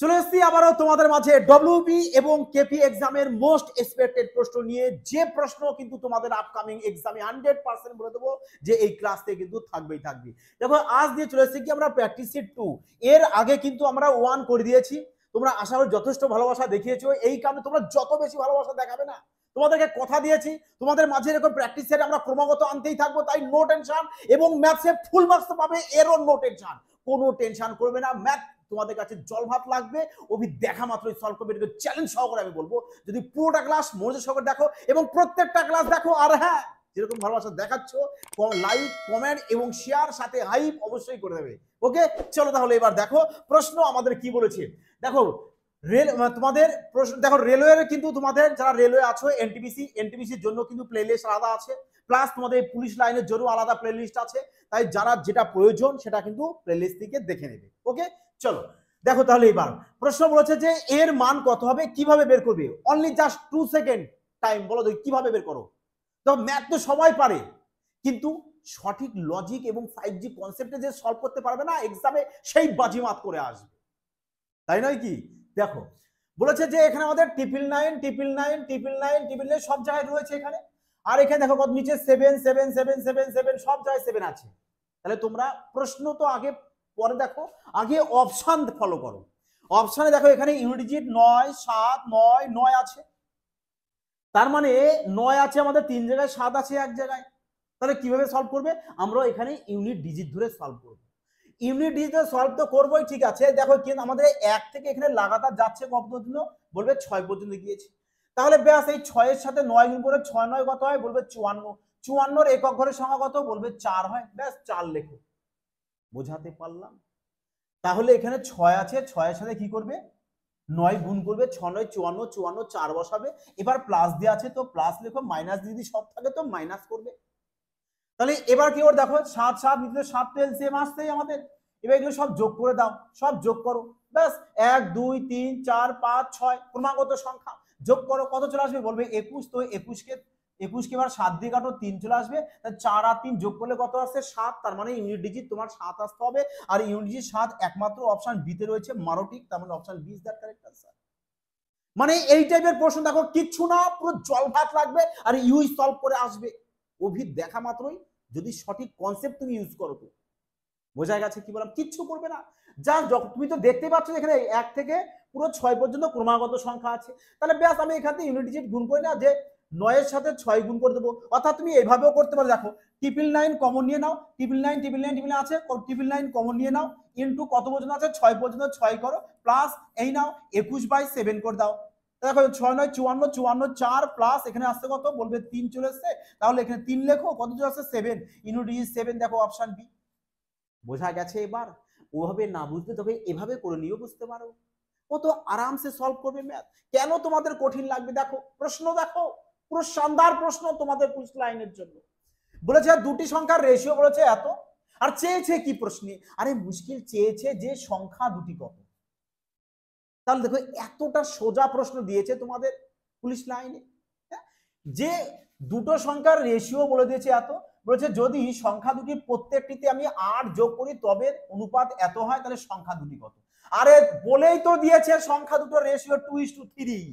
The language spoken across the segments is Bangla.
চলে এসেছি আবারও তোমাদের মাঝে ডব্লিউবি এবং কেপি এক্সামের মোস্ট এক্সপেক্টেড প্রশ্ন নিয়ে, যে প্রশ্ন কিন্তু তোমাদের আপকামিং এক্সামে 100% বলে দেবো যে এই ক্লাস থেকে কিন্তু থাকবেই থাকবে। দেখো আজ দিয়ে চলে এসেছি কি আমরা প্র্যাকটিস সেট 2, এর আগে কিন্তু আমরা 1 করে দিয়েছি। তোমরা আশা করি যথেষ্ট ভালোবাসা দেখিয়েছো, এই কারণে তোমরা যত বেশি ভালোবাসা দেখাবে না, তোমাদেরকে কথা দিয়েছি তোমাদের মাঝে এরকম প্র্যাকটিস সেট আমরা ক্রমাগত আনতেই থাকবো, তাই নো টেনশন। এবং ম্যাথসে ফুল মার্কস পাবে, এরও নো টেনশন, কোনো টেনশন করবে না। ম্যাথ তোমাদের কাছে জল ভাত লাগবে, অভি দেখা মাত্রই সলভ করবে, এটাকে চ্যালেঞ্জ সহকারে আমি বলবো। যদি পুরোটা ক্লাস মনোযোগ সহকারে দেখো এবং প্রত্যেকটা ক্লাস দেখো, আর হ্যাঁ যেরকম ভালোবাসা দেখাচ্ছ লাইক কমেন্ট এবং শেয়ার সাথে হাইপ অবশ্যই করে দেবে। ওকে চলো তাহলে এবার দেখো প্রশ্ন আমাদের কি বলেছে। দেখো রেল তোমাদের প্রশ্ন দেখো, রেলওয়ের কিন্তু তোমাদের যারা রেলওয়ে আছো এনটিপিসির জন্য কিন্তু প্লেলিস্ট আলাদা আছে, প্লাস তোমাদের পুলিশ লাইনের জন্য আলাদা প্লেলিস্ট আছে। তাই যারা যেটা প্রয়োজন সেটা কিন্তু প্লেলিস্ট থেকে দেখে নেবে। ওকে চলো দেখো তাহলে এবার প্রশ্ন বলেছে যে এর মান কত হবে, কিভাবে বের করবে। অনলি জাস্ট 2 সেকেন্ড টাইম, বলো তো কিভাবে বের করো। তো ম্যাথ তো সবাই পারে, কিন্তু সঠিক লজিক এবং 5G কনসেপ্টে যে সলভ করতে পারবে না এক্সামে, সেই বাজিমাত করে আসবে, তাই নয় কি। দেখো বলেছে যে এখানে আমাদের 999 সব জায়গায় রয়েছে এখানে, আর এখানে দেখো কত নিচে 7 সব জায়গায় 7 আছে। তাহলে তোমরা প্রশ্ন তো আগে পরে দেখো, আগে অপশন ফলো করো। অপশনে দেখো এখানে ইউনিট ডিজিট 9 7 9 9 আছে, তার মানে 9 আছে আমাদের 3 জায়গায়, 7 আছে এক জায়গায়। তাহলে কিভাবে সলভ করবে, আমরা এখানে ইউনিট ডিজিট ধরে সলভ করব। ইউনিট ডিজিটে সলভ তো করবোই, ঠিক আছে। দেখো কিন্তু আমাদের 1 থেকে এখানে লাগাতার যাচ্ছে কত পর্যন্ত, বলবে 6 পর্যন্ত গিয়েছে। তাহলে ব্যাস এই 6 এর সাথে 9 গুণ করে 6 9 কত হয়, বলবে 54। 54 একক ঘরের সংখ্যা কত, বলবে 4 হয়। ব্যাস 4 লেখো, বোঝাতে পারলাম। তাহলে এখানে 6 আছে, 6 এর সাথে কি করবে 9 গুণ করবে, 6 9 54, 54 4 বসাবে। এবার প্লাস দিয়ে আছে তো প্লাস লেখো, মাইনাস যদি সব থাকে তো মাইনাস করবে। তাহলে এবার কি ওর দেখো 7 7 নিতে 7 তো এলসিএম আসছেই আমাদের। এবার এগুলো সব যোগ করে দাও, সব যোগ করো, ব্যাস 1 2 3 4 5 6 ক্রমাগত সংখ্যা যোগ করো, কত চলে আসবে, বলবে 21। তো 21কে এবার 7 দিয়ে কাটো, 3 চলে আসবে। 4 আর 3 যোগ করলে কত আসছে 7, তার মানে ইউনিট ডিজিট তোমার 7 আসতে হবে। আর ইউনিট ডিজিট 7 একমাত্র অপশন বি তে রয়েছে, মারোটিক, তার মানে option B is the correct answer. মানে এই টাইপের প্রশ্ন দেখো কিচ্ছু না, পুরো জল ভাত লাগবে আর ইউই সলভ করে আসবে। অভি দেখা মাত্রই যদি সঠিক কনসেপ্ট তুমি ইউজ করো তো বোঝা গেছে কি বললাম, কিচ্ছু করবে না। যা তুমি তো দেখতে পাচ্ছ এখানে 1 থেকে পুরো 6 পর্যন্ত ক্রমাগত সংখ্যা আছে। তাহলে ব্যাস আমি এখান থেকে ইউনিট ডিজিট গুণ করি না, যে 9 এর সাথে 6 গুণ করে দেবো। অর্থাৎ তুমি এভাবেও করতে পারো, দেখো 999 কমন নিয়ে নাও, 999 আছে, 999 কমন নিয়ে নাও, ইনটু কত পর্যন্ত আছে 6 পর্যন্ত 6 করো, প্লাস এই নাও 21/7 করে দাও। দেখো 6 9 54 54 4 প্লাস এখানে আসছে কত, বলবে 3 চলে এসছে। তাহলে এখানে 3 লেখো, কত চলে আসছে 7, ইউনিট ডিজিট 7, দেখো অপশন বি। বোঝা গেছে এবার। ওভাবে না বুঝতে তবে এভাবে করে নিয়েও বুঝতে পারো, ও তো আরামসে সলভ করবে ম্যাথ। কেন তোমাদের কঠিন লাগবে, দেখো প্রশ্ন দেখো, পুরো শানদার প্রশ্ন তোমাদের পুলিশ লাইনের জন্য। বলেছে দুটি সংখ্যার রেশিও বলেছে এত, আর চেয়েছে কি প্রশ্নে, আরে মুশকিল, চেয়েছে যে সংখ্যা দুটি কত। তাহলে দেখো এতটা সোজা প্রশ্ন দিয়েছে তোমাদের পুলিশ লাইনে, যে দুটো সংখ্যার রেশিও বলে দিয়েছে এত। বলেছে যদি সংখ্যা দুটি প্রত্যেকটিতে আমি 8 যোগ করি তবে অনুপাত এত হয়, তাহলে সংখ্যা দুটি কত। আরে বলেই তো দিয়েছে সংখ্যা দুটো রেশিও 2:3।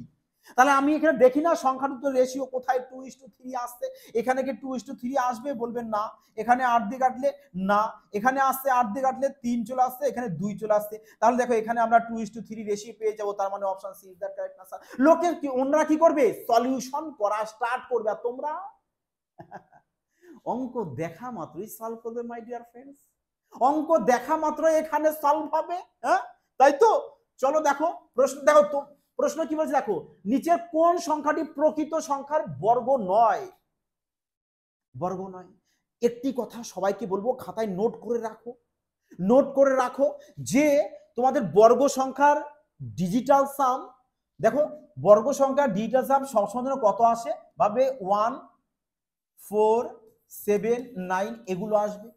তাহলে আমি এখানে দেখি না সংখ্যা দুটো রেশিও কোথায় 2:3 আসছে। এখানে কি 2:3 আসবে, বলবেন না। এখানে 8 দিয়ে কাটলে না, এখানে আসছে 8 দিয়ে কাটলে 3 চলে আসছে, এখানে 2 চলে আসছে। তাহলে দেখো এখানে আমরা 2:3 রেশিও পেয়ে যাবো, তার মানে option C is the correct answer. লোকে কি ওনারা কি করবে, সলিউশন করা স্টার্ট করবে, আর তোমরা অঙ্ক দেখা মাত্রই সলভ করবে মাই ডিয়ার ফ্রেন্ডস। অঙ্ক দেখা মাত্রই এখানে সলভ হবে, হ্যাঁ তাই তো। চলো দেখো প্রশ্ন, দেখো তো প্রশ্ন কি বলছে, দেখো নিচের কোন সংখ্যাটি প্রকৃত সংখ্যার বর্গ নয়। বর্গ নয়, একটি কথা সবাইকে বলবো, খাতায় নোট করে রাখো, নোট করে রাখো যে তোমাদের বর্গ সংখ্যার ডিজিটাল সাম, দেখো বর্গ সংখ্যার ডিজিটাল সাম সবসময় কত আসে, ভাবে 1 4 7 9 এগুলো আসবে।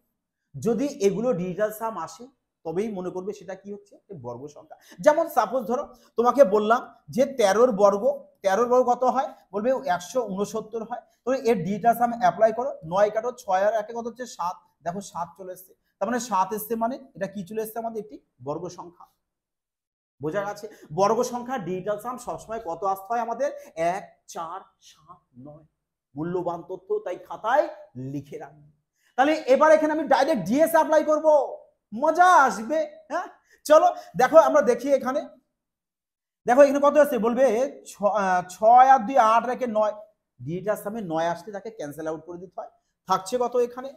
যদি এগুলো ডিজিটাল সাম আসে তবেই মনে করবে সেটা কি হচ্ছে বর্গ সংখ্যা। যেমন সাপোজ ধরো তোমাকে বললাম যে 13 বর্গ কত হয়, বলবে 169 হয়। তো এর ডিজিটাল সাম অ্যাপ্লাই করো, 9 কাটো 6 আর 1 কত হচ্ছে 7, দেখো 7 চলে এসছে। তার মানে 7 এসছে, মানে এটা কি চলে এসছে আমাদের একটি বর্গ সংখ্যা। বোঝা গেছে? বর্গ সংখ্যা ডিজিটাল সাম সবসময় কত আসতে হয় আমাদের? 1 4 7 9। মূল্যবান তথ্য, তাই খাতায় লিখে রাখবে। তাহলে এবার এখানে আমি ডাইরেক্ট ডিএস অ্যাপ্লাই করব, মজা আসবে। হ্যাঁ, চলো দেখো আমরা দেখি এখানে। দেখো এখানে কত আছে বলবে 6 আর 2 8 রেখে 9। ডিজিটাল সামে 9 আসলে তাকে ক্যান্সেল আউট করে দিতে হয়। থাকছে কত এখানে?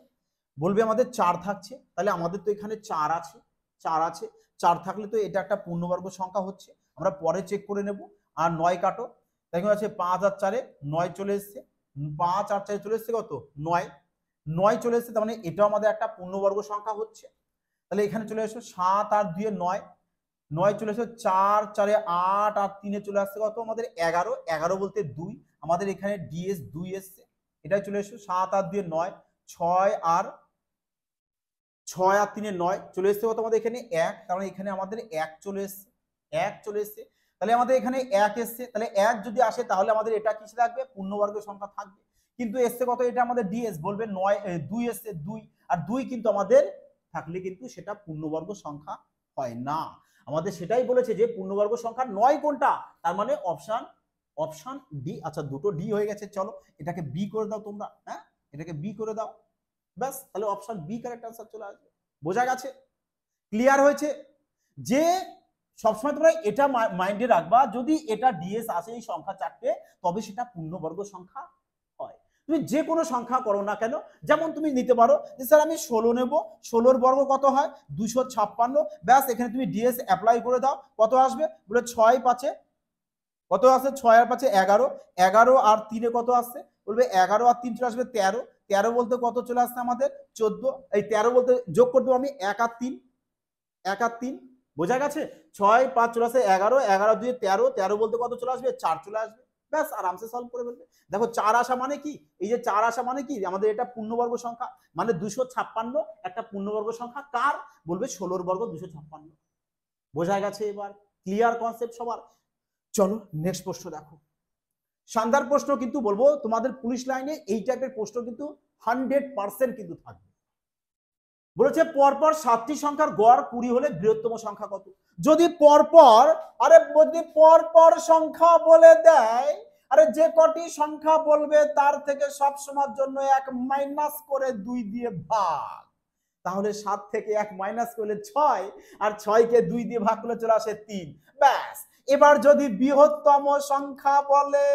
বলবে আমাদের 4 থাকছে। তাহলে আমাদের তো এখানে 4 আছে, 4 আছে। 4 থাকলে তো এটা একটা পূর্ণবর্গ সংখ্যা হচ্ছে, আমরা পরে চেক করে নেব। আর 9 কাটো, দেখো আছে 5 আর 4 9 চলে এসছে। 5 আর 4 চলে এসছে কত? 9। 9 চলে এসছে, তার মানে এটাও আমাদের একটা পূর্ণবর্গ সংখ্যা হচ্ছে। তাহলে এখানে চলে এসো 7 আর 2 9। 9 চলে এসো, 4 4 8 আর 3 চলে আসছে কত আমাদের? 11। 11 বলতে 2, আমাদের এখানে ডিএস 2 এসছে। এটাই চলে এসো 7 আর 2 9। 6 আর 3 9 চলে এসছে কত আমাদের এখানে? 1। তার মানে এখানে আমাদের 1 চলে এসছে, 1 চলে এসছে। তাহলে আমাদের এখানে 1 এসছে। তাহলে 1 যদি আসে তাহলে আমাদের এটা কিসে থাকবে? পূর্ণবর্গ সংখ্যা থাকবে। কিন্তু এসছে কত? এটা আমাদের ডিএস বলবে 9 2 এসছে 2। আর 2 কিন্তু আমাদের থাকলে কিন্তু সেটা পূর্ণবর্গ সংখ্যা হয় না। আমাদের সেটাই বলেছে যে পূর্ণবর্গ সংখ্যা 9 কোনটা? তার মানে অপশন ডি। আচ্ছা, দুটো ডি হয়ে গেছে, চলো এটাকে বি করে দাও তোমরা। হ্যাঁ, এটাকে বি করে দাও, ব্যাস। তাহলে অপশন বি কারেক্ট আনসার চলে আসবে। বোঝা গেছে? ক্লিয়ার হয়েছে? যে সবসময় তোমরা এটা মাইন্ডে রাখবা, যদি এটা ডিএস আসে এই সংখ্যা 4টে, তবে সেটা পূর্ণবর্গ সংখ্যা হয়। তুমি যে কোনো সংখ্যা করো না কেন, যেমন তুমি নিতে পারো যে স্যার আমি 16 নেব, 16 বর্গ কত হয়? 256। ব্যাস, এখানে তুমি ডিএস অ্যাপ্লাই করে দাও। কত আসবে? বলে 6 5 কত আসে? 6 আর 5 11। 11 আর 3 কত আসছে? বলবে 11 আর 3 চলে আসবে 13। 13 বলতে কত চলে আসছে আমাদের? 14। এই 13 বলতে যোগ করে দেবো আমি 1 আর 3, 1 আর 3। বোঝা গেছে? 6 5 চলে আসে 11, 11 2 13, 13 বলতে কত চলে আসবে? 4 চলে আসবে। ব্যাস, আরামসে সলভ করে ফেলবে। দেখো 4 আসা মানে কি? এই যে 4 আসা মানে কি? আমাদের এটা পূর্ণবর্গ সংখ্যা, মানে 256 একটা পূর্ণবর্গ সংখ্যা। কার? বলবে 16 বর্গ 256। বোঝা গেছে? এবার ক্লিয়ার কনসেপ্ট সবার? চলো নেক্সট প্রশ্ন দেখো। শানদার প্রশ্ন কিন্তু বলবো তোমাদের পুলিশ লাইনে এই টাইপের প্রশ্ন কিন্তু 100% কিন্তু থাকবে। বলেছে পরপর 7টি সংখ্যার গড় 20 হলে বৃহত্তম সংখ্যা কত? যদি পরপর, আরে যদি পরপর সংখ্যা বলে দেয়, আরে যে কটি সংখ্যা বলবে তার থেকে সব সময়ের জন্য 1 মাইনাস করে 2 দিয়ে ভাগ। তাহলে 7 থেকে 1 মাইনাস করলে 6, আর 6 কে 2 দিয়ে ভাগ করলে চলে আসে 3। ব্যাস। এবার যদি বৃহত্তম সংখ্যা বলে,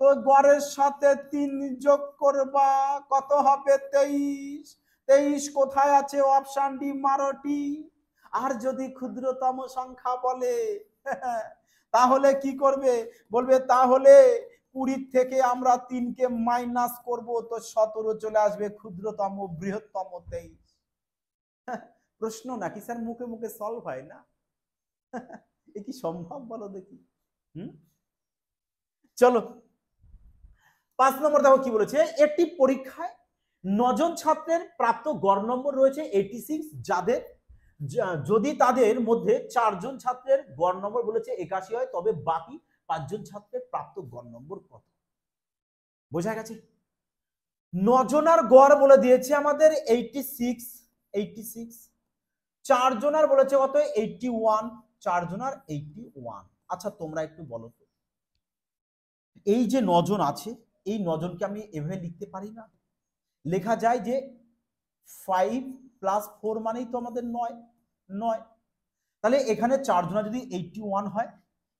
তো গড়ের সাথে 3 যোগ করবা, কত হবে? 23। 23 কোথায় আছে? Option D 12টি। আর যদি ক্ষুদ্রতম সংখ্যা বলে তাহলে কি করবে? বলবে তাহলে 20 থেকে আমরা 3 কে মাইনাস করব, তো 17 চলে আসবে। ক্ষুদ্রতম বৃহত্তম 23। প্রশ্ন নাকি স্যার মুখে মুখে সলভ হয় না? এ কি সম্ভব বলো দেখি? চলো 5 নম্বর দেখো কি বলেছে। একটি পরীক্ষায় 9 জন ছাত্রের প্রাপ্ত গড় নম্বর রয়েছে 86, যাদের যদি তাদের মধ্যে 4 জন ছাত্রের গড় নম্বর বলেছে 81 হয়, তবে বাকি 5 জন ছাত্রের প্রাপ্ত গড় নম্বর কত? বোঝা গেছে? 9 জনার গড় বলে দিয়েছে আমাদের 86। 4 জনার বলেছে কত? 81। 4 জনার 81। আচ্ছা তোমরা একটু বলো তো, এই যে 9 জন আছে, এই 9 জনকে আমি এভাবে লিখতে পারি না? লেখা যায় যে 5 প্লাস 4 মানেই তো আমাদের 9। তাহলে এখানে 4 জনা যদি 81 হয়,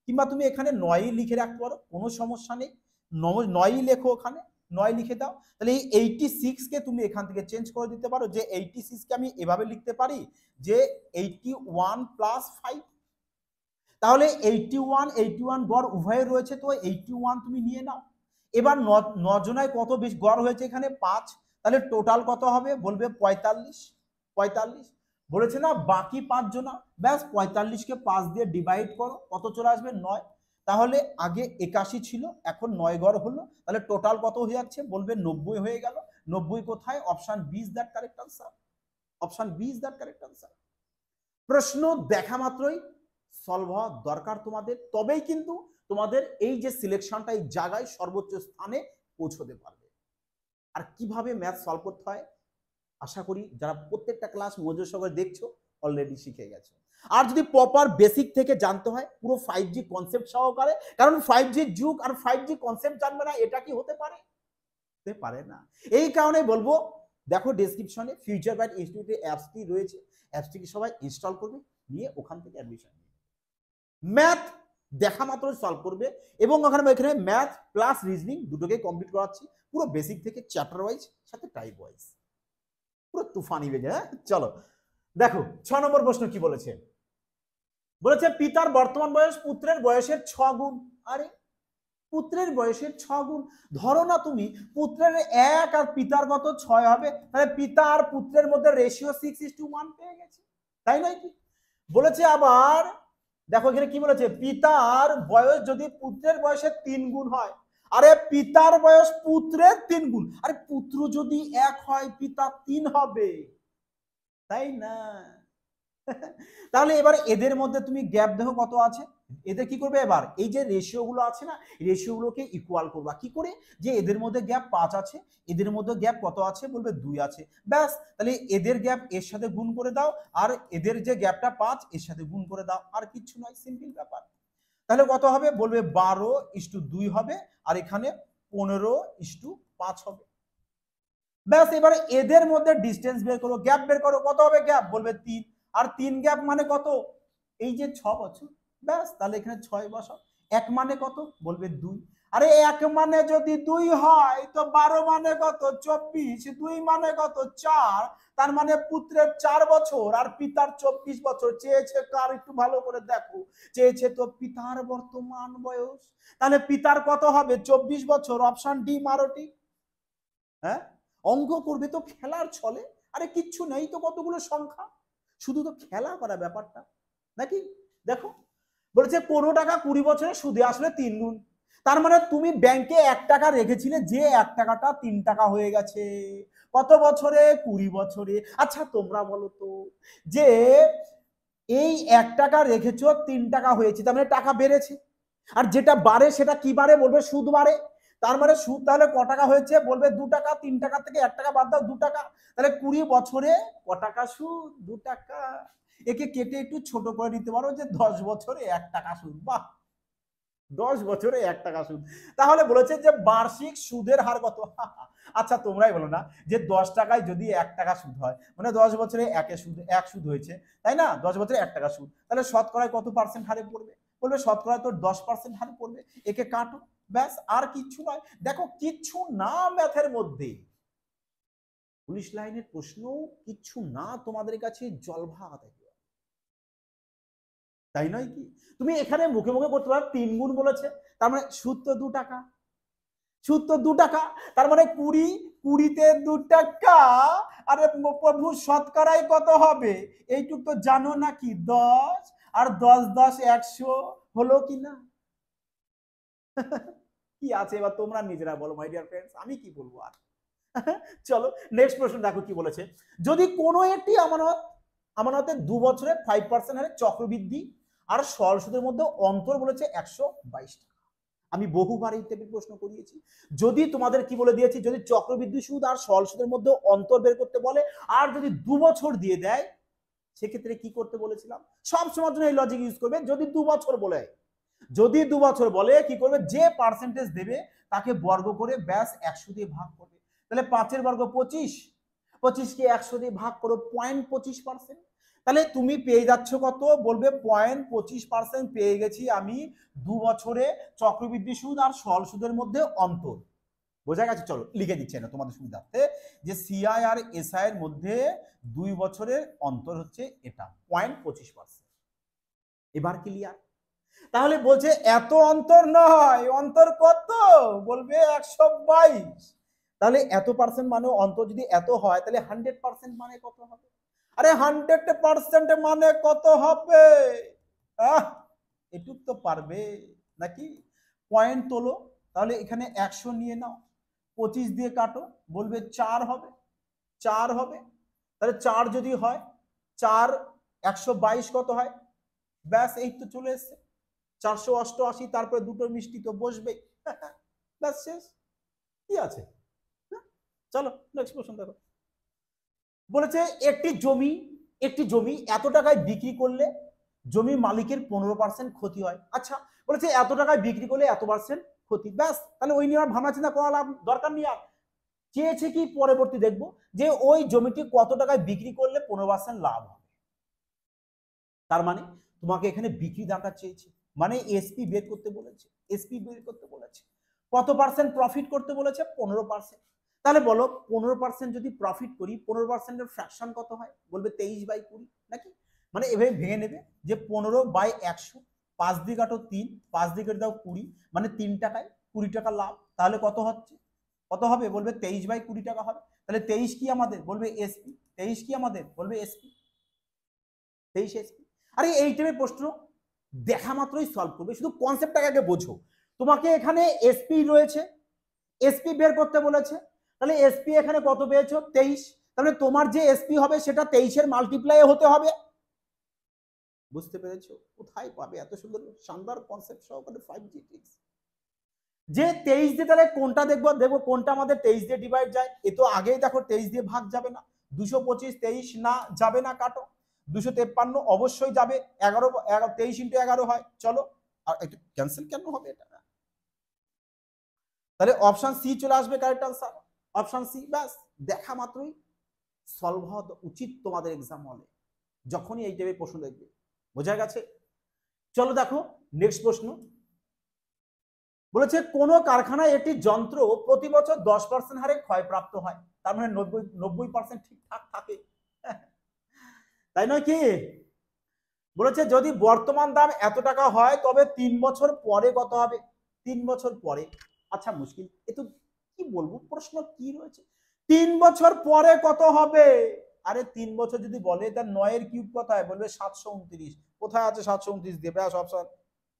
কিংবা তুমি এখানে 9 লিখে রাখতে পারো, কোনো সমস্যা নেই। 9 লেখো, ওখানে 9 লিখে দাও। তাহলে এই 86 কে তুমি এখান থেকে চেঞ্জ করে দিতে পারো, যে 86 কে আমি এভাবে লিখতে পারি যে 81 প্লাস 5। তাহলে 81 গড় উভয়ে রয়েছে, তো 81 তুমি নিয়ে নাও। এবার 9 জনায় কত বেশি গড় হয়েছে? এখানে 5। তাহলে টোটাল কত হবে? বলবে 45। বলেছে না বাকি 5 জনা। ব্যাস, 45 কে 5 দিয়ে ডিভাইড করো, কত চলে আসবে? 9। তাহলে আগে 81 ছিল, এখন 9 গড় হলো। তাহলে টোটাল কত হয়ে যাচ্ছে? বলবে 90 হয়ে গেল। 90 কোথায়? Option B is that correct answer. Option B is that correct answer. প্রশ্ন দেখা মাত্রই সলভ হওয়া দরকার তোমাদের, তবেই কিন্তু তোমাদের এই যে সিলেকশনটা এই জায়গায় সর্বোচ্চ স্থানে পৌঁছতে পারবে। আর কিভাবে ম্যাথ সলভ করতে হয় আশা করি যারা প্রত্যেকটা ক্লাস মনোযোগ সহকারে দেখছো অলরেডি শিখে গেছো। আর যদি প্রপার বেসিক থেকে জানতে হয় পুরো 5G কনসেপ্ট সহকারে, কারণ 5G যুগ আর 5G কনসেপ্ট জানবে না, এটা কি হতে পারে? হতে পারে না। এই কারণে বলবো দেখো ডেসক্রিপশনে ফিউচার বাইট ইনস্টিটিউটের অ্যাপসটি রয়েছে, অ্যাপসটিকে সবাই ইনস্টল করবে, নিয়ে ওখান থেকে অ্যাডমিশন নিয়ে ম্যাথ দেখা মাত্র সলভ করবে, এবং এখানে ম্যাথ প্লাস রিজনিং দুটোকে কমপ্লিট করাচ্ছি পুরো বেসিক থেকে চ্যাপ্টার ওয়াইজ সাথে টাইপ ওয়াইজ, পুরো তুফানি বেজে। হ্যাঁ চলো দেখো 6 নম্বর প্রশ্ন কি বলেছে, বলেছে পিতার বর্তমান বয়স পুত্রের বয়সের 6 গুণ। আরে পুত্রের বয়সের 6 গুণ, ধরো না তুমি পুত্রের 1 আর পিতার কত 6 হবে, তাহলে পিতা আর পুত্রের মধ্যে রেশিও 6:1 পেয়ে গেছে, তাই নয় কি? বলেছে আবার দেখো এখানে কি বলেছে, পিতার বয়স যদি পুত্রের বয়সের 3 গুণ হয়, আরে পিতার বয়স পুত্রের 3 গুণ, আরে পুত্র যদি 1 হয় পিতা 3 হবে, তাই না? তাহলে এবার এদের মধ্যে তুমি গ্যাপ দেখো কত আছে, এদের কি করবে এবার এই যে রেশিও গুলো আছে না, রেশিও গুলোকে ইকুয়াল করবা কি করে, যে এদের মধ্যে গ্যাপ 5 আছে, এদের মধ্যে গ্যাপ কত আছে, বলবে 2 আছে, ব্যাস তাহলে এদের গ্যাপ এর সাথে গুণ করে দাও, আর এদের যে গ্যাপটা 5 এর সাথে গুণ করে দাও, আর কিচ্ছু নয়, সিম্পল ব্যাপার। তাহলে কত হবে, বলবে 12:2 হবে, আর এখানে 15:5 হবে, ব্যাস। এবারে এদের মধ্যে ডিস্টেন্স বের করো, গ্যাপ বের করো, কত হবে গ্যাপ, বলবে 3, আর 3 গ্যাপ মানে কত, এই যে 6 বছর, ব্যাস তাহলে এখানে 6 বছর। 1 মানে কত, বলবে 2, আরে 1 মানে যদি 2 হয় তো 12 মানে কত 24, 2 মানে কত 4, তার মানে পুত্রের 4 বছর আর পিতার 24 বছর। চেয়েছে কার, একটু ভালো করে দেখো, চেয়েছে তো পিতার বর্তমান বয়স, তাহলে পিতার কত হবে 24 বছর, অপশন ডি মারোটি। হ্যাঁ অঙ্ক করবে তো খেলার ছলে, আরে কিচ্ছু নেই তো, কতগুলো সংখ্যা, শুধু তো খেলা করা ব্যাপারটা নাকি। দেখো বলেছে 15 টাকা 20 বছরে সুদে আসলে 3 গুণ, তার মানে তুমি ব্যাংকে 1 টাকা রেখেছিলে, যে 1 টাকাটা 3 টাকা হয়ে গেছে, কত বছরে, 20 বছরে। আচ্ছা তোমরা বলো তো, যে এই 1 টাকা রেখেছো 3 টাকা হয়েছে, তার মানে টাকা বেড়েছে, আর যেটা বাড়ে সেটা কি বাড়ে, বলবে সুদ বাড়ে, তার মানে সুদ তাহলে ক টাকা হয়েছে, বলবে 2 টাকা, 3 টাকা থেকে 1 টাকা বাদ দাও 2 টাকা, তাহলে 20 বছরে ক টাকা সুদ, 2 টাকা। একে কেটে একটু ছোট করে নিতে পারো যে 10 বছরে 1 টাকা সুদ, বাহ 10 বছরে 1 টাকা সুদ। তাহলে বলেছে যে বার্ষিক সুদের হার কত। আচ্ছা তোমরাই বলো না, যে 10 টাকায় যদি 1 টাকা সুদ হয়, মানে 10 বছরে 1 সুদ হয়েছে, তাই না, 10 বছরে 1 টাকা সুদ, তাহলে শতকরায় কত পার্সেন্ট হারে পড়বে, বলবে শতকরায় তো 10% হারে পড়বে, একে কাটো, ব্যাস আর কিচ্ছু নয়। দেখো কিচ্ছু না ম্যাথের মধ্যে, পুলিশ লাইনের প্রশ্ন কিচ্ছু না তোমাদের কাছে জলভাত, তাই নয় কি? তুমি এখানে মুখে মুখে করতে পারো 3 গুণ বলেছে, তার মানে সুদ তো 2 টাকা, সুদ তো 2 টাকা, তার মানে 20তে 2 টাকা, আরে প্রভু শতকরায় কত হবে, এইটুক তো জানো নাকি 10, আর 10 10 100 হলো কি না? কি আছে এবার তোমরা নিজেরা বলো মাই ডিয়ার ফ্রেন্ডস, আমি কি বলবো আর। চলো নেক্সট প্রশ্ন দেখো কি বলেছে, যদি কোনো একটি আমানতে 2 বছরে 5% হারে চক্রবৃদ্ধি আর সরল সুদের মধ্যে অন্তর বলেছে 122 টাকা, আমি বহুবার এই টাইপের প্রশ্ন করিয়েছি, যদি তোমাদের কি বলে দিয়েছি, যদি চক্রবৃদ্ধি সুদ আর সরল সুদের মধ্যে অন্তর বের করতে বলে, আর যদি 2 বছর দিয়ে দেয়, সেক্ষেত্রে কি করতে বলেছিলাম, সব সময় জন্য এই লজিক ইউজ করবে, যদি 2 বছর বলে, যদি 2 বছর বলে কি করবে, যে পার্সেন্টেজ দেবে তাকে বর্গ করে ব্যাস 100 দিয়ে ভাগ করবে, তাহলে 5 এর বর্গ 25, 25 কে 100 দিয়ে ভাগ করো 0.25%, তাহলে তুমি পেয়ে যাচ্ছ কত, বলবে 0.25% পেয়ে গেছি আমি 2 বছরে চক্রবৃদ্ধি সুদ আর সরল সুদের মধ্যে অন্তর, বোঝা গেছে। চলো লিখে দিচ্ছি না তোমাদের সুবিধার্থে, যে সিআই আর এসআই এর মধ্যে 2 বছরের অন্তর হচ্ছে এটা 0.25%। এবার ক্লিয়ার? তাহলে বলছে এত অন্তর নয়, অন্তর কত, বলবে 122, তাহলে এত পার্সেন্ট মানে অন্তর যদি এত হয়, তাহলে 100% মানে কত হবে, আরে 100% মানে কত হবে, এটুক তো পারবে নাকি, পয়েন্ট তোলো, তাহলে এখানে 100 নিয়ে নাও, 25 দিয়ে কাটো, বলবে 4 হবে, 4 হবে, তাহলে 4 যদি হয় 4 122 কত হয়, ব্যাস এই তো চলে এসছে 488, তারপরে দুটো মিষ্টি তো বসবেই, ব্যাস শেষ, কি আছে। চলো নেক্সট প্রশ্ন দেখো, বলেছে একটি জমি এত টাকায় বিক্রি করলে জমি মালিকের 15% ক্ষতি হয়। আচ্ছা, বলেছে এত টাকায় বিক্রি করলে এত পার্সেন্ট ক্ষতি, ব্যাস, তাহলে ওই নিয়ে আর ভাবনা চিন্তা করা দরকার নেই। আর চেয়েছে কি পরবর্তী দেখবো যে ওই জমিটি কত টাকায় বিক্রি করলে 15% লাভ হবে। তার মানে তোমাকে এখানে বিক্রি দামটা চেয়েছে, মানে এসপি বের করতে বলেছে, এসপি বের করতে বলেছে। কত পার্সেন্ট প্রফিট করতে বলেছে? 15%। তাহলে বলো 15% যদি প্রফিট করি, 15%-এর ফ্র্যাকশন কত হয়? বলবে 23/20 নাকি? মানে এভাবে ভেঙে নেবে যে 15/100, 5 দিয়ে কাটো 3, 5 দিয়ে কেটে দাও 20, মানে 3 টাকায় 20 টাকা লাভ। তাহলে কত হচ্ছে, কত হবে? বলবে 23/20 টাকা হবে। তাহলে 23 কি আমাদের? বলবে এসপি। 23 কি আমাদের? বলবে এসপি। 23 এসপি। আরে এই টাইপের প্রশ্ন দেখা মাত্রই সলভ করবে, শুধু কনসেপ্টটাকে আগে বোঝো। তোমাকে এখানে এসপি রয়েছে, এসপি বের করতে বলেছে, তাহলে এসপি এখানে কত পেয়েছো? 23। তাহলে তোমার যে এসপি হবে সেটা 23-এর মাল্টিপ্লাই হতে হবে। বুঝতে পেরেছো? কোথায় পাবে এত সুন্দর শানদার কনসেপ্ট সহকারে 5G ট্রিক্স? যে 23 দিয়ে তাহলে কোনটা দেখবো, দেখবো কোনটা আমাদের 23 দিয়ে ডিভাইড যায়। এ তো আগেই দেখো 23 দিয়ে ভাগ যাবে না। 225 23 না যাবে না, কাটো। 253 অবশ্যই যাবে, 11 23 × 11 হয়। চলো, আর একটু ক্যান্সেল কেন হবে এটা? তাহলে অপশন সি চলে আসবে কারেক্ট আনসার, অপশন সি। ব্যাস, দেখা মাত্রই সলভ হওয়া উচিত তোমাদের এক্সাম হলে যখনই এই টাইপের প্রশ্ন দেখবে। বোঝা গেছে? চলো দেখো নেক্সট প্রশ্ন। বলেছে কোন কারখানায় একটি যন্ত্র প্রতি বছর 10% হারে ক্ষয়প্রাপ্ত হয়, তার মানে 90% ঠিকঠাক থাকে, তাই নয় কি? বলেছে যদি বর্তমান দাম এত টাকা হয় তবে 3 বছর পরে কত হবে? 3 বছর পরে। আচ্ছা মুশকিল, এ তো কি বলবো, প্রশ্ন কি রয়েছে? 3 বছর পরে কত হবে? আরে 3 বছর যদি বলে তার 9 এর কিউব কোথায়? বলবে 729। কোথায় আছে 729 দিয়ে? ব্যাস অপশন।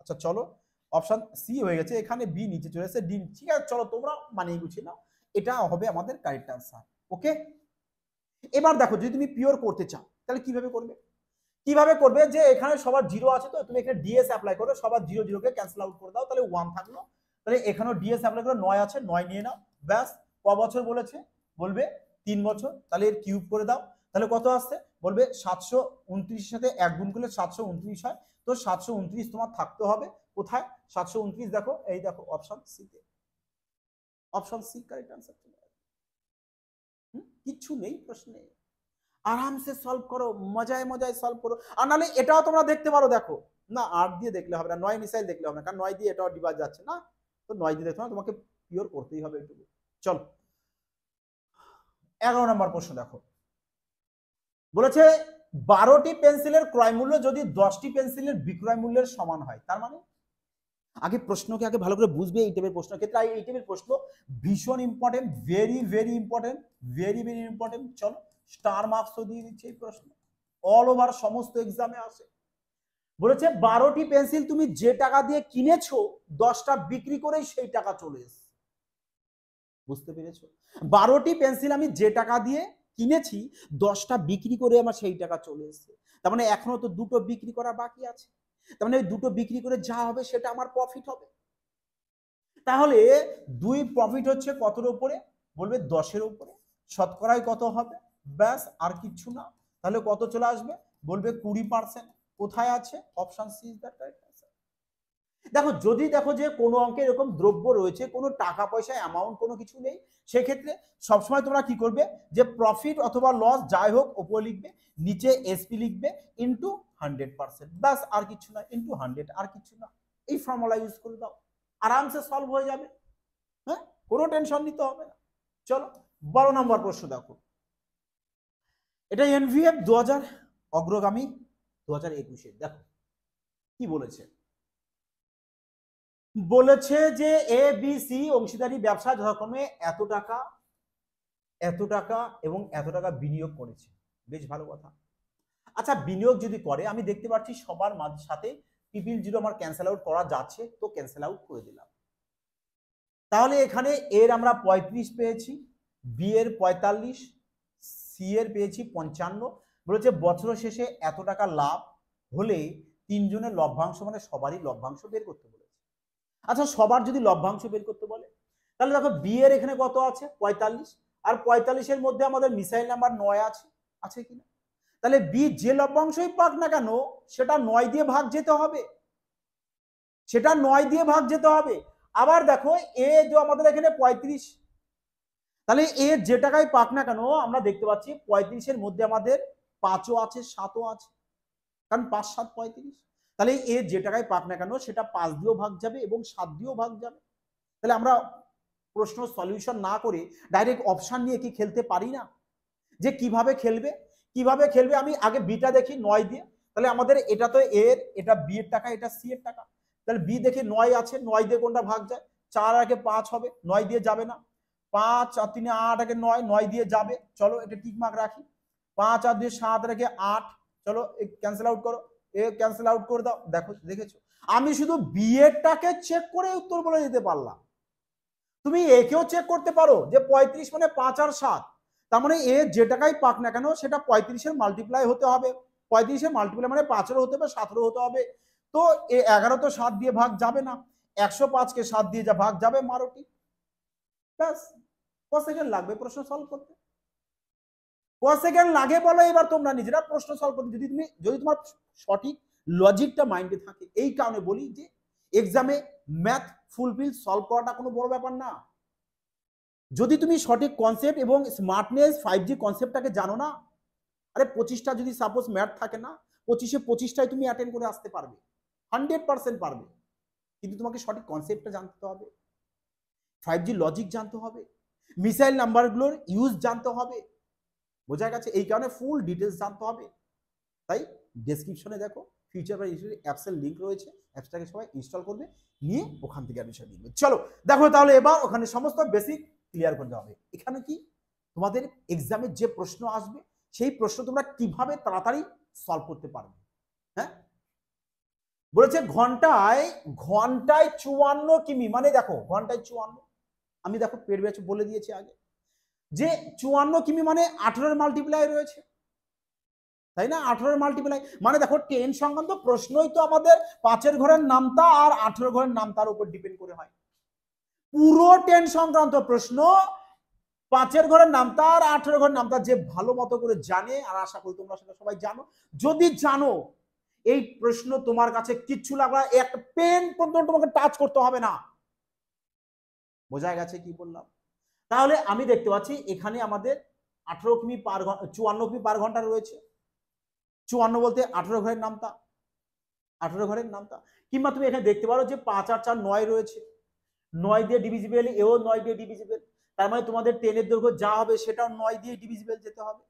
আচ্ছা চলো, অপশন সি হয়ে গেছে, এখানে বি নিচে চলে এসেছে, ডি। ঠিক আছে চলো, তোমরা মানিয়ে গুছিয়ে নাও, এটা হবে আমাদের কারেক্ট আনসার। ওকে, এবার দেখো যদি তুমি পিওর করতে চাও তাহলে কিভাবে করবে? কিভাবে করবে যে এখানে সবার জিরো আছে, তো তুমি এখানে ডিএস অ্যাপ্লাই করো, সবার জিরো জিরোকে ক্যান্সেল আউট করে দাও, তাহলে 1 থাকলো। তাহলে এখানেও ডিএস অ্যাপ্লাই করো, 9 আছে, 9 নিয়ে নাও। ব্যাস, ক বছর বলেছে? বলবে 3 বছর। তাহলে এর কিউব করে দাও, তাহলে কত আসছে? বলবে 729-এর সাথে 1 গুণ করলে 729 হয়। তো 729 তোমার থাকতে হবে কোথায়? 729 দেখো, এই দেখো অপশন সি তে। Option C correct answer. কিচ্ছু নেই প্রশ্নে, আরামসে সলভ করো, মজায় মজায় সলভ করো। আর নাহলে এটাও তোমরা দেখতে পারো, দেখো না 8 দিয়ে দেখলে হবে না, 9 মিসাইল দেখলে হবে না, কারণ 9 দিয়ে এটাও ডিভাইড যাচ্ছে না, তো 9 দিয়ে দেখতে হবে, তোমাকে পিওর করতেই হবে একটু। চলো 11 নম্বর প্রশ্ন দেখো। বলেছে 12টি পেন্সিলের ক্রয় মূল্য যদি 10টি পেন্সিলের বিক্রয় মূল্যের সমান হয়, তার মানে আগে প্রশ্নকে আগে ভালো করে বুঝবে। এই টাইপের প্রশ্নের ক্ষেত্রে এই টাইপের প্রশ্ন ভীষণ important, very very important, very very important. চলো স্টার মার্কসও দিয়ে দিচ্ছে এই প্রশ্ন, অল ওভার সমস্ত এক্সামে আসে। বলেছে 12টি পেন্সিল তুমি যে টাকা দিয়ে কিনেছো 10টা বিক্রি করেই সেই টাকা চলে এসেছে। বুঝতে পেরেছো? 12টি পেন্সিল আমি যে টাকা দিয়ে কিনেছি 10টা বিক্রি করে আমার সেই টাকা চলে এসেছে, তার মানে এখনো তো দুটো বিক্রি করা বাকি আছে, তার মানে দুটো বিক্রি করে যা হবে সেটা আমার প্রফিট হবে। তাহলে 2 প্রফিট হচ্ছে কতর উপরে? বলবে 10-এর উপরে। শতকরায় কত হবে? ব্যাস, আর কিছু না। তাহলে কত চলে আসবে? বলবে 20%। কোথায় আছে? Option C is the correct answer. দেখো যদি দেখো যে কোনো অঙ্কে এরকম দ্রব্য রয়েছে, কোনো টাকা পয়সা অ্যামাউন্ট কোনো কিছু নেই, সেক্ষেত্রে সবসময় তোমরা কি করবে যে প্রফিট অথবা লস যাই হোক উপরে লিখবে, নিচে এসপি লিখবে ইনটু 100%, ব্যাস, আর কিছু না, ইনটু 100, আর কিছু না। এই ফর্মুলা ইউজ করে দাও, আরামসে সলভ হয়ে যাবে। হ্যাঁ, কোনো টেনশন নিতে হবে না। চলো 12 নম্বর প্রশ্ন দেখো। এটা এনভিএফ 2000 অগ্রগামী 2021-এর। দেখো কি বলেছে। বলেছে যে এ বি সি অংশীদারি ব্যবসা যথাক্রমে এত টাকা, এত টাকা এবং এত টাকা বিনিয়োগ করেছে। বেশ ভালো কথা। আচ্ছা বিনিয়োগ যদি করে, আমি দেখতে পাচ্ছি সবার মাঝে সাথে 000 আমার ক্যান্সেল আউট করা যাচ্ছে, তো ক্যান্সেল আউট করে দিলাম। তাহলে এখানে এর আমরা 35 পেয়েছি, বি এর 45, সি এর পেয়েছি 55। বলেছে বছর শেষে এত টাকা লাভ হলে 3 জনের লভ্যাংশ, মানে সবারই লভ্যাংশ বের করতে বলেছে। আচ্ছা সবার যদি লভ্যাংশ বের করতে বলে, তাহলে দেখো বি এর এখানে কত আছে? 45, আর 45-এর মধ্যে আমাদের মিসাইল নাম্বার 9 আছে, আছে কিনা? তাহলে বি যে লভ্যাংশই পাক না কেন সেটা 9 দিয়ে ভাগ যেতে হবে, সেটা 9 দিয়ে ভাগ যেতে হবে। আবার দেখো এ যে আমাদের এখানে 35, তাহলে এ যে টাকায় পাক না কেন আমরা দেখতে পাচ্ছি 35-এর মধ্যে আমাদের 5ও আছে 7ও আছে, কারণ 5 7 35। তাহলে এ যে টাকায় পাক না কেন সেটা 5 দিয়েও ভাগ যাবে এবং 7 দিয়েও ভাগ যাবে। তাহলে আমরা প্রশ্ন সলিউশন না করে ডাইরেক্ট অপশন নিয়ে কি খেলতে পারি না? যে কিভাবে খেলবে, কিভাবে খেলবে আমি আগে বিটা দেখি 9 দিয়ে। তাহলে আমাদের এটা তো এর, এটা বি এর টাকা, এটা সি এর টাকা। তাহলে বি দেখি 9 আছে, 9 দিয়ে কোনটা ভাগ যায়? 4 আগে 5 হবে, 9 দিয়ে যাবে না। 5 আর 3 8 আগে 9, 9 দিয়ে যাবে, চলো এটা টিক মার্ক রাখি। 5 আর 2 7 রেখে 8, চলো ক্যান্সেল আউট করো, এ ক্যান্সেল আউট করে দাও। দেখো দেখেছো আমি শুধু বি এরটাকে চেক করে উত্তর বলে দিতে পারলাম। তুমি একেও চেক করতে পারো যে 35 মানে 5 আর 7, তার মানে এ যে টাকাই পাক না কেন সেটা 35-এর মাল্টিপ্লাই হতে হবে। 35-এর মাল্টিপ্লাই মানে 5-এরও হতে হবে 7-এরও হতে হবে। তো এ 11 তো 7 দিয়ে ভাগ যাবে না, 105-কে 7 দিয়ে যা ভাগ যাবে 12টি। ব্যাস, কত সেকেন্ড লাগবে প্রশ্ন সলভ করতে? কত সেকেন্ড লাগে বলো এবার তোমরা নিজেরা প্রশ্ন সলভ করতে, যদি তোমার সঠিক লজিকটা মাইন্ডে থাকে। এই কারণে বলি যে এক্সামে ম্যাথ ফুলফিল সলভ করাটা কোনো বড় ব্যাপার না। যদি তুমি সঠিক কনসেপ্ট এবং স্মার্টনেস 5G কনসেপ্টটাকে জানো না, আরে 25টা যদি সাপোজ ম্যাথ থাকে না, 25-এ 25টাই তুমি অ্যাটেন্ড করে আসতে পারবে, 100% পারবে। কিন্তু তোমাকে সঠিক কনসেপ্টটা জানতে হবে, 5G লজিক জানতে হবে, মিসাইল নাম্বারগুলোর ইউজ জানতে হবে। বোঝা গেছে? এই কারণে ফুল ডিটেলস জানতে হবে। তাই ডেসক্রিপশনে দেখো ফিউচার অ্যাপসের লিঙ্ক রয়েছে, অ্যাপসটাকে সবাই ইনস্টল করবে, নিয়ে ওখান থেকে অ্যাডমিশন নিবে। চলো দেখো তাহলে এবার ওখানে সমস্ত বেসিক ক্লিয়ার করতে হবে। এখানে কি তোমাদের এক্সামে যে প্রশ্ন আসবে সেই প্রশ্ন তোমরা কিভাবে তাড়াতাড়ি সলভ করতে পারবে। হ্যাঁ, বলেছে ঘন্টায় 54 কিমি, মানে দেখো ঘন্টায় 54, আমি দেখো পেট ব্যাচ বলে দিয়েছি আগে যে 54 কিমি মানে 18-এর মাল্টিপ্লাই রয়েছে, তাই না? 18-এর মাল্টিপ্লাই মানে দেখো 10 সংক্রান্ত প্রশ্নই তো আমাদের 5-এর ঘরের নামতা আর 18 ঘরের নামতার উপর ডিপেন্ড করে হয়। পুরো 10 সংক্রান্ত প্রশ্ন 5-এর ঘরের নামতা আর 18 ঘরের নামতা যে ভালো মতো করে জানে, আর আশা করি তোমরা সেটা সবাই জানো। যদি জানো এই প্রশ্ন তোমার কাছে কিচ্ছু লাগবে না, একটা পেন পর্যন্ত তোমাকে টাচ করতে হবে না। বোঝা গেছে কি বললাম? তাহলে আমি দেখতে পাচ্ছি এখানে আমাদের 18 কিমি পার ঘন্টা, 54 কিমি পার ঘন্টা রয়েছে। 54 বলতে 18 ঘরের নামতা, 18 ঘরের নামতা। কিংবা তুমি এখানে দেখতে পারো যে 5 আর 4 9 রয়েছে, 9 দিয়ে ডিভিজিবল, এও 9 দিয়ে ডিভিজিবল। তার মানে তোমাদের 10-এর দৈর্ঘ্য যা হবে সেটাও 9 দিয়ে ডিভিজিবল যেতে হবে।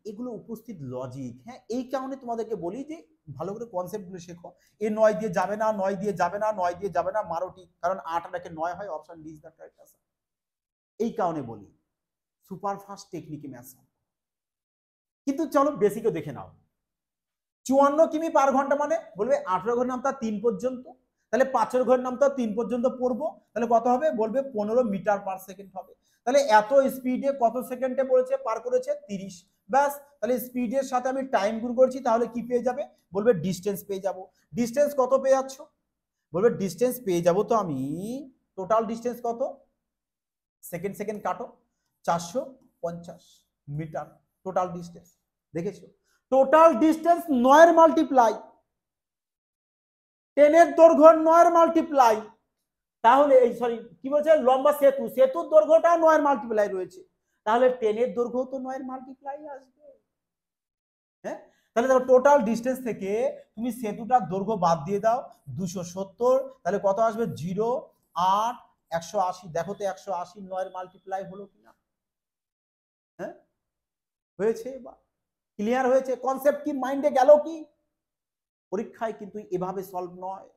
এগুলো উপস্থিত লজিক। হ্যাঁ, এই কারণে তোমাদেরকে বলি যে ভালো করে কনসেপ্টগুলো শেখো। এ 9 দিয়ে যাবে না, 9 দিয়ে যাবে না, 9 দিয়ে যাবে না, মারোটি, কারণ 8 আর 9 হয়, option D is the correct answer. এই কারণে বলি সুপার ফাস্ট টেকনিকে ম্যাথ। কিন্তু চলো বেসিকও দেখে নাও। 54 কিমি পার ঘন্টা মানে বলবে 18 ঘরের নামতা 3 পর্যন্ত, তাহলে 5-এর ঘরের নামতা 3 পর্যন্ত পড়বো, তাহলে কত হবে? বলবে 15 মিটার পার সেকেন্ড হবে। তাহলে এত স্পিডে কত সেকেন্ডে পড়েছে, পার করেছে? 30। ব্যাস, তাহলে স্পিডের সাথে আমি টাইম গুণ করেছি, তাহলে কি পেয়ে যাবে? বলবে ডিস্টেন্স পেয়ে যাব। ডিস্টেন্স কত পেয়ে যাচ্ছ? বলবে ডিস্টেন্স পেয়ে যাব তো আমি, টোটাল ডিস্টেন্স কত, সেকেন্ড সেকেন্ড কাটো, 450 মিটার টোটাল ডিস্টেন্স। দেখেছো? টোটাল ডিস্টেন্স 9-এর মাল্টিপ্লাই, 10-এর দৈর্ঘ্য 9-এর মাল্টিপ্লাই। তাহলে এই সরি কি বলছে, লম্বা সেতু, সেতুর দৈর্ঘ্যটাও 9-এর মাল্টিপ্লাই রয়েছে, তাহলে 10-এর দৈর্ঘ্য তো 9-এর মাল্টিপ্লাই আসবে। হ্যাঁ, তাহলে দেখো টোটাল ডিস্টেন্স থেকে তুমি সেতুটার দৈর্ঘ্য বাদ দিয়ে দাও 270, তাহলে কত আসবে? 0 8 180। দেখো তো 180 9-এর মাল্টিপ্লাই হলো কিনা? হ্যাঁ, হয়েছে। বা ক্লিয়ার হয়েছে? কনসেপ্ট কি মাইন্ডে গেল কি? পরীক্ষায় কিন্তু এভাবে সলভ নয়,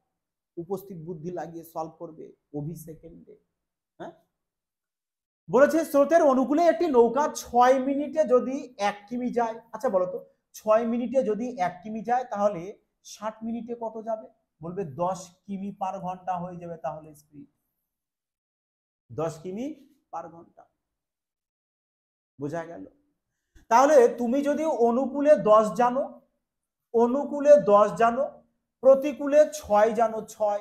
উপস্থিত বুদ্ধি লাগিয়ে সলভ করবে অভি সেকেন্ডে। হ্যাঁ, বলেছে স্রোতের অনুকূলে একটি নৌকা 6 মিনিটে যদি 1 কিমি যায়। আচ্ছা বলো তো 6 মিনিটে যদি 1 কিমি যায় তাহলে 60 মিনিটে কত যাবে? বলবে 10 কিমি পার ঘন্টা হয়ে যাবে। তাহলে স্পিড 10 কিমি পার ঘন্টা। বোঝা গেল? তাহলে তুমি যদি অনুকূলে 10 জানো, অনুকূলে 10 জানো, প্রতিকূলে 6 জানো, 6,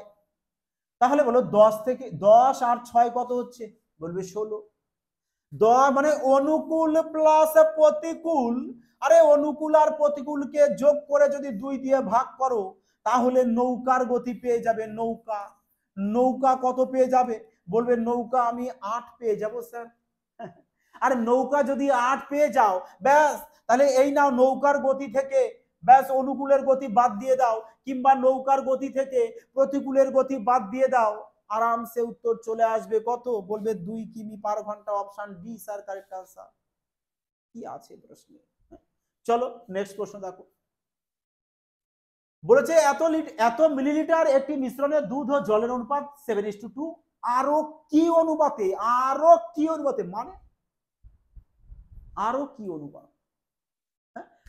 তাহলে বলো 10 থেকে 10 আর 6 কত হচ্ছে? বলবে 16। মানে অনুকূল প্লাস প্রতিকূল। আরে অনুকূল আর প্রতিকূলকে যোগ করে যদি 2 দিয়ে ভাগ করো তাহলে নৌকার গতি পেয়ে যাবে। নৌকা নৌকা কত পেয়ে যাবে? বলবে নৌকা আমি 8 পেয়ে যাব স্যার। আর নৌকা যদি 8 পেয়ে যাও ব্যাস, তাহলে এই নাও নৌকার গতি থেকে ব্যাস অনুকূলের গতি বাদ দিয়ে দাও, কিংবা নৌকার গতি থেকে প্রতিকূলের গতি বাদ দিয়ে দাও, আরামসে উত্তর চলে আসবে কত? বলবে 2 কিমি পার ঘন্টা। Option D sir correct answer. কি আছে প্রশ্নে? চলো নেক্সট প্রশ্ন দেখো। বলেছে এত মিলিলিটার একটি মিশ্রণে দুধ ও জলের অনুপাত 7:2। আরো কি অনুপাতে? আরো কি অনুপাতে মানে আরো কি অনুপাত?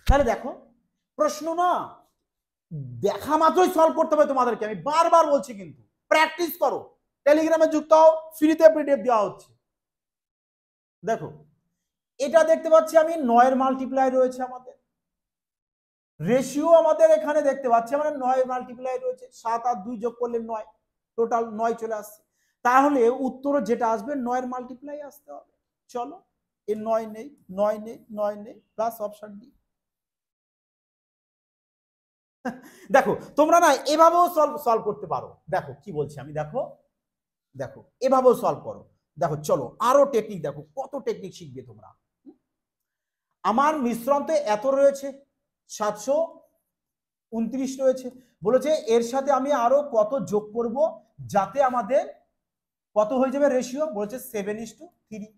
তাহলে দেখো প্রশ্ন না দেখা মাত্রই সলভ করতে হবে তোমাদেরকে, আমি বারবার বলছি, কিন্তু প্র্যাকটিস করো। টেলিগ্রামে যুক্ত হও, ফ্রিতে পিডিএফ দেওয়া হচ্ছে। দেখো এটা দেখতে পাচ্ছি আমি 9 এর মাল্টিপ্লাই রয়েছে, আমাদের রেশিও আমাদের এখানে দেখতে পাচ্ছি আমরা 9 মাল্টিপ্লাই রয়েছে, 7 আর 2 যোগ করলে 9, টোটাল 9 চলে আসছে। তাহলে উত্তর যেটা আসবে 9 এর মাল্টিপ্লাই আসতে হবে। চলো এই 9 নেই 9 নেই 9 নেই, প্লাস অপশন ডি। দেখো তোমরা না এভাবেও সলভ করতে পারো। দেখো কি বলছি আমি, দেখো দেখো এভাবেও সলভ করো। দেখো চলো আরো টেকনিক, দেখো কত টেকনিক শিখবে তোমরা। আমার মিশ্রণতে এত রয়েছে, 729 রয়েছে। বলেছে এর সাথে আমি আরো কত যোগ করব যাতে আমাদের কত হয়ে যাবে রেশিও? বলেছে 7:3।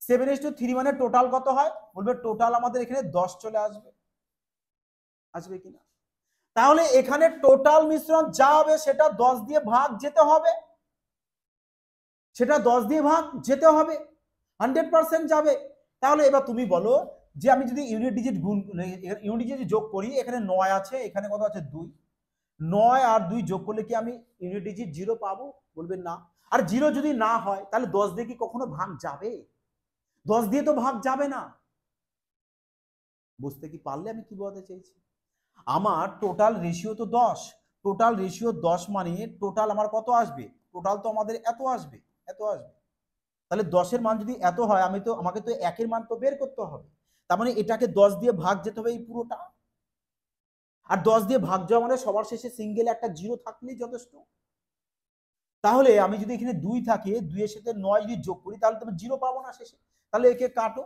7:3 মানে টোটাল কত হয়? বলবে টোটাল আমাদের এখানে 10 চলে আসবে। আসবে কিনা? তাহলে এখানে টোটাল মিশ্রণ যা হবে সেটা 10 দিয়ে ভাগ যেতে হবে, সেটা 10 দিয়ে ভাগ যেতে হবে, 100% যাবে। তাহলে এবার তুমি বলো যে আমি যদি ইউনিট ডিজিট যোগ করি, এখানে 9 আছে, এখানে কত আছে 2, 9 আর 2 যোগ করলে কি আমি ইউনিট ডিজিট 0 পাবো? বলবে না। আর 0 যদি না হয় তাহলে 10 দিয়ে কি কখনো ভাগ যাবে? 10 দিয়ে তো ভাগ যাবে না। বুঝতে কি পারলে আমি কি বলতে চাইছি? আমার টোটাল রেশিও তো 10, টোটাল রেশিও 10 মানে টোটাল আমার কত আসবে? টোটাল তো আমাদের এত আসবে, এত আসবে। তাহলে 10 এর মান যদি এত হয়, আমাকে তো 1 এর মান তো বের করতে হবে। তার মানে এটাকে 10 দিয়ে ভাগ যেতে হবে এই পুরোটা। আর 10 দিয়ে ভাগ যাওয়া মানে সবার শেষে সিঙ্গেল একটা 0 থাকলেই যথেষ্ট। তাহলে আমি যদি এখানে 2 থাকে, 2 এর সাথে 9 যদি যোগ করি তাহলে তুমি 0 পাবো না শেষে। তাহলে একে কাটো,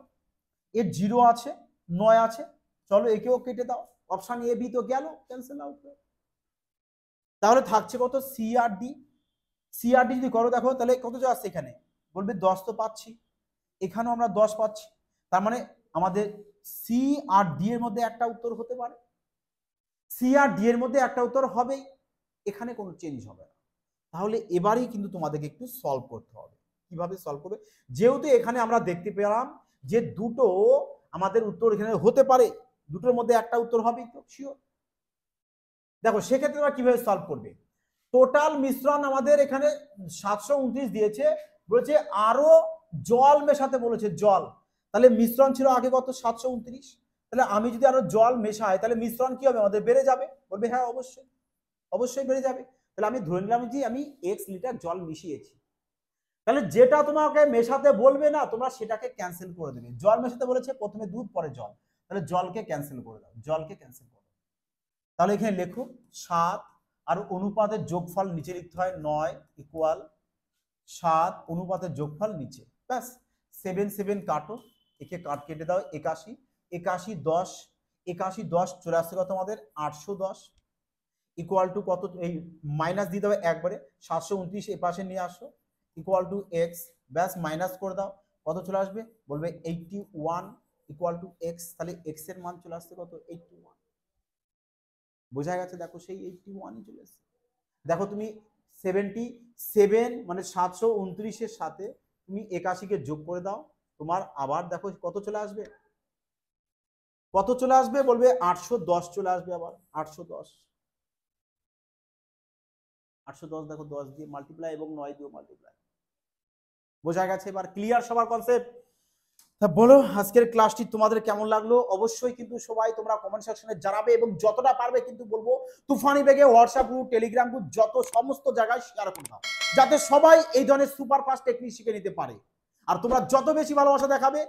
এর 0 আছে 9 আছে, চলো একেও কেটে দাও। অপশন এ বি তো গেল, ক্যান্সেল আউট। তাহলে থাকছে কত? সি আর ডি। সি আর ডি যদি করো দেখো তাহলে কত আসছে এখানে? বলবে 10 তো পাচ্ছি, এখানেও আমরা 10 পাচ্ছি। তার মানে আমাদের সি আর ডি এর মধ্যে একটা উত্তর হতে পারে, সি আর ডি এর মধ্যে একটা উত্তর হবেই, এখানে কোনো চেঞ্জ হবে না। তাহলে এবারেই কিন্তু তোমাদেরকে একটু সলভ করতে হবে। কিভাবে সলভ করবে? যেহেতু এখানে আমরা দেখতে পেলাম যে দুটো আমাদের উত্তর এখানে হতে পারে, দুটোর মধ্যে একটা উত্তর হবেই তো শিওর। দেখো সেক্ষেত্রে আমরা কিভাবে সলভ করবে? টোটাল মিশ্রণ আমাদের এখানে 729 দিয়েছে, বলেছে আরো জল মেশাতে বলেছে, জল। তাহলে মিশ্রণ ছিল আগে কত? 729। তাহলে আমি যদি আরো জল মেশাই তাহলে মিশ্রণ কি হবে? আমাদের বেড়ে যাবে। বলবে হ্যাঁ অবশ্যই, অবশ্যই বেড়ে যাবে। তাহলে আমি ধরে নিলাম যে আমি x লিটার জল মিশিয়েছি। তাহলে যেটা তোমাকে মেশাতে বলবে না তোমরা সেটাকে ক্যান্সেল করে দেবে। জল মেশাতে বলেছে প্রথমে দুধ পরে জল, তাহলে জলকে ক্যান্সেল করে দাও, জলকে ক্যান্সেল করে দাও। তাহলে এখানে লেখো 7 আর অনুপাতের যোগফল নিচে লিখতে হয় 9 ইকুয়াল 7 অনুপাতের যোগফল নিচে, ব্যাস। 7 7 কাটো, একে কাট কেটে দাও, 81 81 10 81 10 চলে আসছে কত আমাদের? 810 ইকুয়াল টু কত? এই মাইনাস দিয়ে দেবে একবারে, 729 এ পাশে নিয়ে আসো ইকুয়াল টু এক্স, ব্যাস মাইনাস করে দাও, কত চলে আসবে? বলবে 81 ইকুয়াল টু এক্স। তাহলে এক্স এর মান চলে আসছে কত? 81। বোঝা গেছে? দেখো সেই 81ই চলে এসেছে। দেখো তুমি 77 মানে 729 এর সাথে তুমি 81 কে যোগ করে দাও, তোমার আবার দেখো কত চলে আসবে? কত চলে আসবে? বলবে 810 চলে আসবে, আবার 810। 810 দেখো 10 দিয়ে মাল্টিপ্লাই এবং 9 দিয়ে মাল্টিপ্লাই। বোঝা গেছে? এবার ক্লিয়ার সবার কনসেপ্ট? তা বলো আজকের ক্লাসটি তোমাদের কেমন লাগলো? অবশ্যই কিন্তু সবাই তোমরা কমেন্ট সেকশনে জানাবে, এবং যতটা পারবে কিন্তু বলবো তুফানি বেগে হোয়াটসঅ্যাপ গ্রুপ, টেলিগ্রাম গ্রুপ, যত সমস্ত জায়গায় শেয়ার করে দাও, যাতে সবাই এই ধরনের সুপার ফাস্ট টেকনিক শিখে নিতে পারে। আর তোমরা যত বেশি ভালোবাসা দেখাবে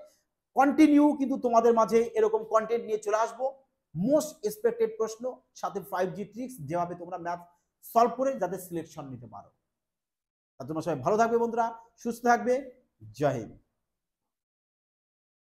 কন্টিনিউ কিন্তু তোমাদের মাঝে এরকম কন্টেন্ট নিয়ে চলে আসবো, মোস্ট এক্সপেক্টেড প্রশ্ন সাথে 5G ট্রিক্স, যেভাবে তোমরা ম্যাথ সলভ করে যাতে সিলেকশন নিতে পারো। আর তোমরা সবাই ভালো থাকবে বন্ধুরা, সুস্থ থাকবে। জয় হিন্দ।